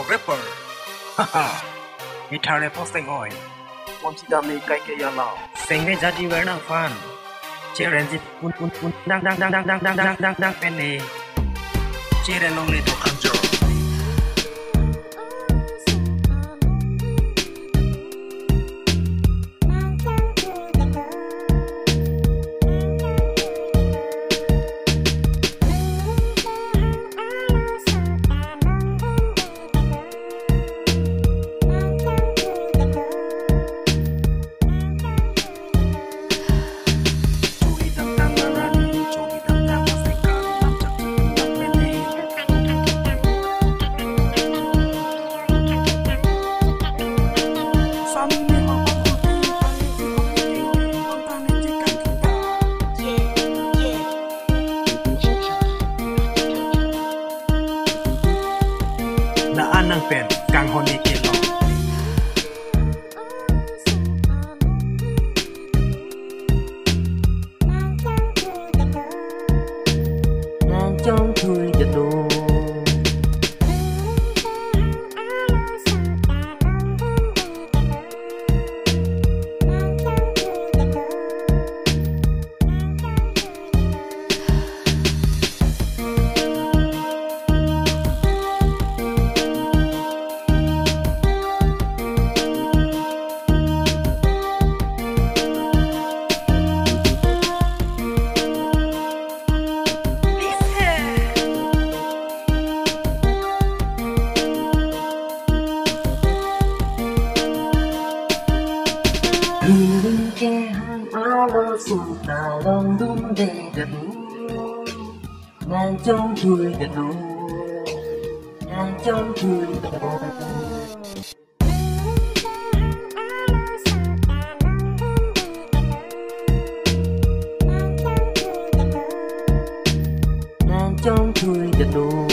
rapper. Haha. Guitar posting oi. Mom si dami kai ke ya la. Sing jadi warna fun. Ciren ji pun dang pene. Ciren long itu kanjor. Na anang pen kang honi kilo. Nàng trong thui giật đồ. Ning kehang arloso ta long đun để gật nàng trong thui gật đồ, nàng trong thui gật đồ. Nàng trong thui gật đồ.